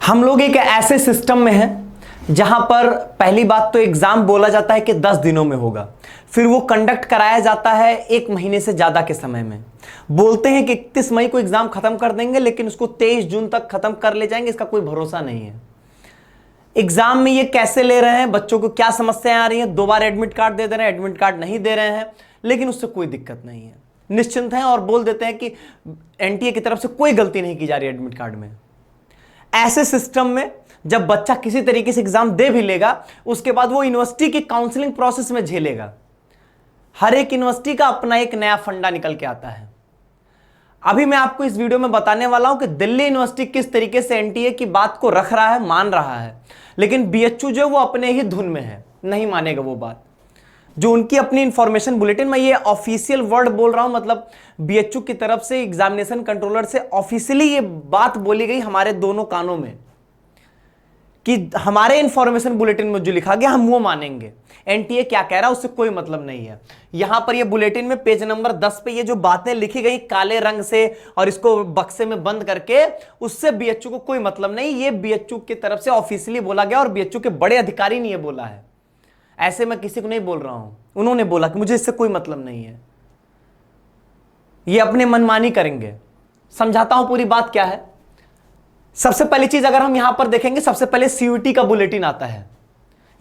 हम लोग एक ऐसे सिस्टम में हैं जहां पर पहली बात तो एग्जाम बोला जाता है कि 10 दिनों में होगा, फिर वो कंडक्ट कराया जाता है 1 महीने से ज्यादा के समय में। बोलते हैं कि 31 मई को एग्जाम खत्म कर देंगे, लेकिन उसको 23 जून तक खत्म कर ले जाएंगे, इसका कोई भरोसा नहीं है। एग्जाम में ये कैसे ले रहे हैं, बच्चों को क्या समस्याएं आ रही हैं, 2 बार एडमिट कार्ड दे रहे हैं, एडमिट कार्ड नहीं दे रहे हैं, लेकिन उससे कोई दिक्कत नहीं है, निश्चिंत हैं और बोल देते हैं कि एनटीए की तरफ से कोई गलती नहीं की जा रही है एडमिट कार्ड में। ऐसे सिस्टम में जब बच्चा किसी तरीके से एग्जाम दे भी लेगा, उसके बाद वो यूनिवर्सिटी की काउंसलिंग प्रोसेस में झेलेगा। हर एक यूनिवर्सिटी का अपना एक नया फंडा निकल के आता है। अभी मैं आपको इस वीडियो में बताने वाला हूं कि दिल्ली यूनिवर्सिटी किस तरीके से एनटीए की बात को रख रहा है, मान रहा है, लेकिन बीएचयू जो वो अपने ही धुन में है, नहीं मानेगा वो बात। जो उनकी अपनी इंफॉर्मेशन बुलेटिन में, ये ऑफिशियल वर्ड बोल रहा हूं, मतलब बीएचयू की तरफ से एग्जामिनेशन कंट्रोलर से ऑफिशियली ये बात बोली गई हमारे दोनों कानों में कि हमारे इंफॉर्मेशन बुलेटिन में जो लिखा गया हम वो मानेंगे। एनटीए क्या कह रहा है उससे कोई मतलब नहीं है। यहां पर ये बुलेटिन में पेज नंबर 10 पे ये जो बातें लिखी गई काले रंग से और इसको बक्से में बंद करके, उससे बीएचयू को कोई मतलब नहीं। ये बीएचयू की तरफ से ऑफिशियली बोला गया और बीएचयू के बड़े अधिकारी ने ये बोला है। ऐसे मैं किसी को नहीं बोल रहा हूं, उन्होंने बोला कि मुझे इससे कोई मतलब नहीं है, ये अपने मनमानी करेंगे। समझाता हूं पूरी बात क्या है। सबसे पहली चीज अगर हम यहां पर देखेंगे, सबसे पहले सीयूईटी का बुलेटिन आता है।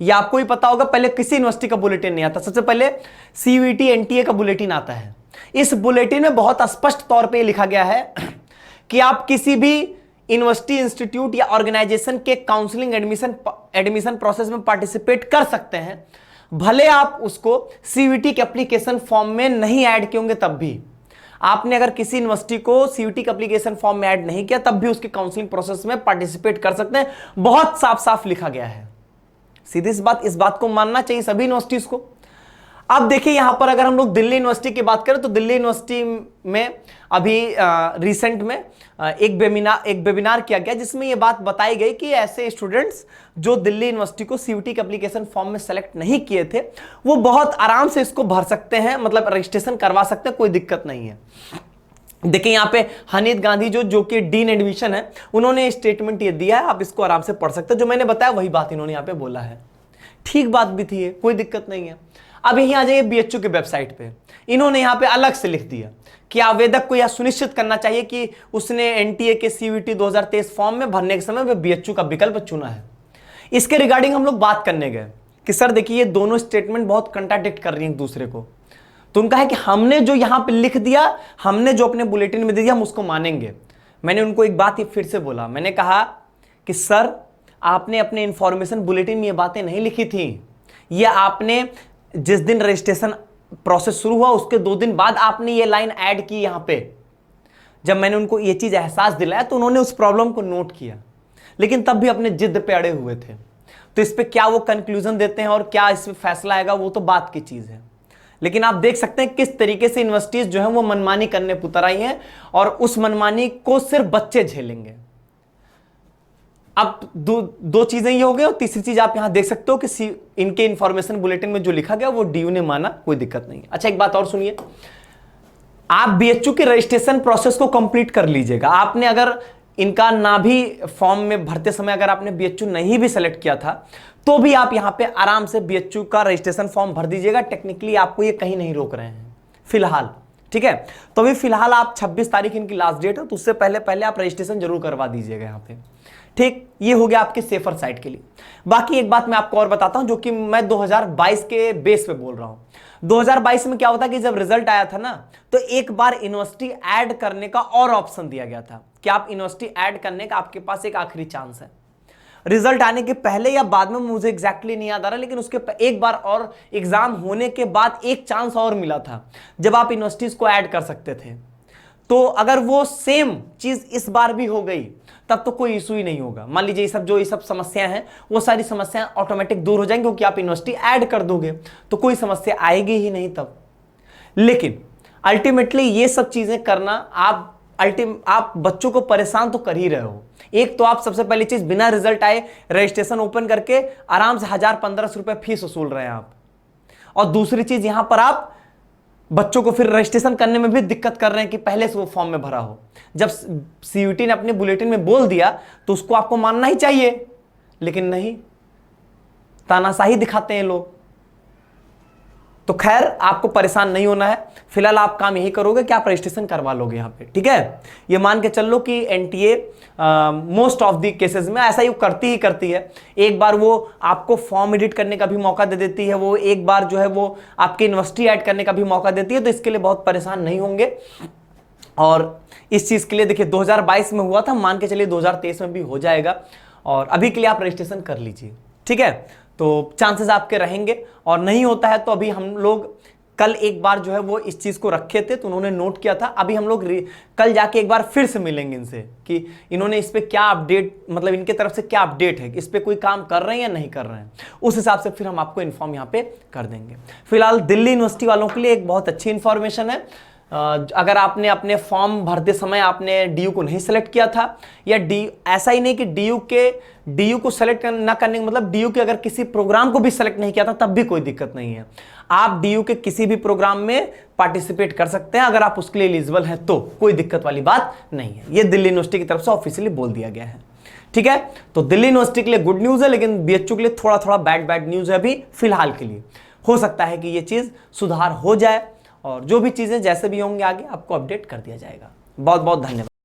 यह आपको ही पता होगा, पहले किसी यूनिवर्सिटी का बुलेटिन नहीं आता, सबसे पहले सीयूईटी एनटीए का बुलेटिन आता है। इस बुलेटिन में बहुत स्पष्ट तौर पे लिखा गया है कि आप किसी भी यूनिवर्सिटी, इंस्टीट्यूट या ऑर्गेनाइजेशन के काउंसलिंग एडमिशन प्रोसेस में पार्टिसिपेट कर सकते हैं, भले आप उसको सीयूईटी के एप्लीकेशन फॉर्म में नहीं ऐड किए होंगे। तब भी आपने अगर किसी यूनिवर्सिटी को सीयूईटी के एप्लीकेशन फॉर्म में ऐड नहीं किया, तब भी उसके काउंसलिंग प्रोसेस में पार्टिसिपेट कर सकते हैं। बहुत साफ साफ लिखा गया है। सीधी इस बात को मानना चाहिए सभी यूनिवर्सिटीज को। अब देखिए यहां पर अगर हम लोग दिल्ली यूनिवर्सिटी की बात करें तो दिल्ली यूनिवर्सिटी में अभी रिसेंट में एक वेबिनार किया गया, जिसमें यह बात बताई गई कि ऐसे स्टूडेंट्स जो दिल्ली यूनिवर्सिटी को सीयूईटी के एप्लीकेशन फॉर्म में सेलेक्ट नहीं किए थे, वो बहुत आराम से इसको भर सकते हैं, मतलब रजिस्ट्रेशन करवा सकते हैं, कोई दिक्कत नहीं है। देखिए यहां पे हनीत गांधी जो कि डीन एडमिशन है, उन्होंने स्टेटमेंट ये दिया है, आप इसको आराम से पढ़ सकते हैं। जो मैंने बताया वही बात इन्होंने यहां पे बोला है, ठीक बात भी थी, कोई दिक्कत नहीं है। अब यहीं आ जाइए बीएचयू के वेबसाइट पे, इन्होंने यहां पे अलग से लिख दिया कि आवेदक को यह सुनिश्चित करना चाहिए कि उसने एनटीए के सीयूईटी 2023 फॉर्म में भरने के समय वह बीएचयू का विकल्प चुना है। इसके रिगार्डिंग हम लोग बात करने गए कि सर देखिए ये दोनों स्टेटमेंट बहुत कंट्राडिक्ट कर रही हैं एक दूसरे को। तो उनका है कि हमने जो यहां पे लिख दिया, हमने जो अपने बुलेटिन में दे दिया, हम उसको मानेंगे। मैंने उनको एक बात फिर से बोला, मैंने कहा कि सर आपने अपने इंफॉर्मेशन बुलेटिन में ये बातें नहीं लिखी थी, ये आपने जिस दिन रजिस्ट्रेशन प्रोसेस शुरू हुआ उसके 2 दिन बाद आपने ये लाइन ऐड की यहां पे। जब मैंने उनको ये चीज एहसास दिलाया तो उन्होंने उस प्रॉब्लम को नोट किया, लेकिन तब भी अपने जिद पे अड़े हुए थे। तो इस पे क्या वो कंक्लूजन देते हैं और क्या इसमें फैसला आएगा, वो तो बात की चीज है। लेकिन आप देख सकते हैं किस तरीके से यूनिवर्सिटीज जो है वो मनमानी करने पुतर आई हैं, और उस मनमानी को सिर्फ बच्चे झेलेंगे। अब दो चीजें ये हो गई, और तीसरी चीज आप यहां देख सकते हो कि इनके इंफॉर्मेशन बुलेटिन में जो लिखा गया वो डीयू ने माना, कोई दिक्कत नहीं। अच्छा एक बात और सुनिए, आप बीएचयू के रजिस्ट्रेशन प्रोसेस को कंप्लीट कर लीजिएगा। आपने अगर इनका ना भी फॉर्म में भरते समय अगर आपने बीएचयू नहीं भी सेलेक्ट किया था, तो भी आप यहां पे आराम से बीएचयू का रजिस्ट्रेशन फॉर्म भर दीजिएगा। टेक्निकली आपको ये कहीं नहीं रोक रहे हैं फिलहाल, ठीक है। तो अभी फिलहाल आप 26 तारीख इनकी लास्ट डेट है, तो उससे पहले आप रजिस्ट्रेशन जरूर करवा दीजिएगा यहां पे, ठीक। ये हो गया आपके सेफर साइड के लिए। बाकी एक बात मैं आपको और बताता हूं, जो कि मैं 2022 के बेस पे बोल रहा हूं। 2022 में क्या होता कि जब रिजल्ट आया था ना, तो एक बार यूनिवर्सिटी ऐड करने का और ऑप्शन दिया गया था कि आप यूनिवर्सिटी ऐड करने का आपके पास एक आखिरी चांस है। रिजल्ट आने के पहले या बाद में मुझे एग्जैक्टली नहीं याद आ रहा, लेकिन उसके एक बार और एग्जाम होने के बाद एक चांस और मिला था जब आप यूनिवर्सिटीज को ऐड कर सकते थे। तो अगर वो सेम चीज इस बार भी हो गई तब तो कोई इशू ही नहीं होगा। मान लीजिए ये सब समस्याएं हैं, वो सारी समस्याएं ऑटोमेटिक दूर हो जाएंगी, क्योंकि आप यूनिवर्सिटी ऐड कर दोगे, तो कोई समस्या आएगी ही नहीं तब। लेकिन अल्टीमेटली ये सब चीजें करना, आप बच्चों को परेशान तो कर ही रहे हो। एक तो आप सबसे पहली चीज बिना रिजल्ट आए रजिस्ट्रेशन ओपन करके आराम से 1000-1500 रुपए फीस वसूल रहे हैं आप, और दूसरी चीज यहां पर आप बच्चों को फिर रजिस्ट्रेशन करने में भी दिक्कत कर रहे हैं कि पहले से वो फॉर्म में भरा हो। जब सीयूईटी ने अपने बुलेटिन में बोल दिया तो उसको आपको मानना ही चाहिए, लेकिन नहीं, तानाशाही दिखाते हैं लोग। तो खैर, आपको परेशान नहीं होना है। फिलहाल आप काम यही करोगे कि आप रजिस्ट्रेशन करवा लोगे यहाँ पे, ठीक है। ये मान के चल लो कि NTA most of the cases में ऐसा ही करती है। एक बार वो आपको फॉर्म एडिट करने का भी मौका दे देती है, वो एक बार जो है वो आपकी यूनिवर्सिटी ऐड करने का भी मौका देती है। तो इसके लिए बहुत परेशान नहीं होंगे। और इस चीज के लिए देखिए 2022 में हुआ था, मान के चलिए 2023 में भी हो जाएगा। और अभी के लिए आप रजिस्ट्रेशन कर लीजिए, ठीक है। तो चांसेस आपके रहेंगे, और नहीं होता है तो अभी हम लोग कल एक बार जो है वो इस चीज को रखे थे तो उन्होंने नोट किया था। अभी हम लोग कल जाके एक बार फिर से मिलेंगे इनसे कि इन्होंने इस पे क्या अपडेट, मतलब इनके तरफ से क्या अपडेट है, इस पे कोई काम कर रहे हैं या नहीं कर रहे हैं। उस हिसाब से फिर हम आपको इन्फॉर्म यहाँ पे कर देंगे। फिलहाल दिल्ली यूनिवर्सिटी वालों के लिए एक बहुत अच्छी इंफॉर्मेशन है। अगर आपने अपने फॉर्म भरते समय आपने डीयू को नहीं सेलेक्ट किया था, या ऐसा ही नहीं कि डीयू को सेलेक्ट ना करने का मतलब डीयू के अगर किसी प्रोग्राम को भी सेलेक्ट नहीं किया था तब भी कोई दिक्कत नहीं है। आप डीयू के किसी भी प्रोग्राम में पार्टिसिपेट कर सकते हैं अगर आप उसके लिए एलिजिबल हैं, तो कोई दिक्कत वाली बात नहीं है। ये दिल्ली यूनिवर्सिटी की तरफ से ऑफिशियली बोल दिया गया है, ठीक है। तो दिल्ली यूनिवर्सिटी के लिए गुड न्यूज है, लेकिन बीएचयू के लिए थोड़ा थोड़ा बैड न्यूज है अभी फिलहाल के लिए। हो सकता है कि ये चीज सुधार हो जाए, और जो भी चीजें जैसे भी होंगे आगे आपको अपडेट कर दिया जाएगा। बहुत बहुत धन्यवाद।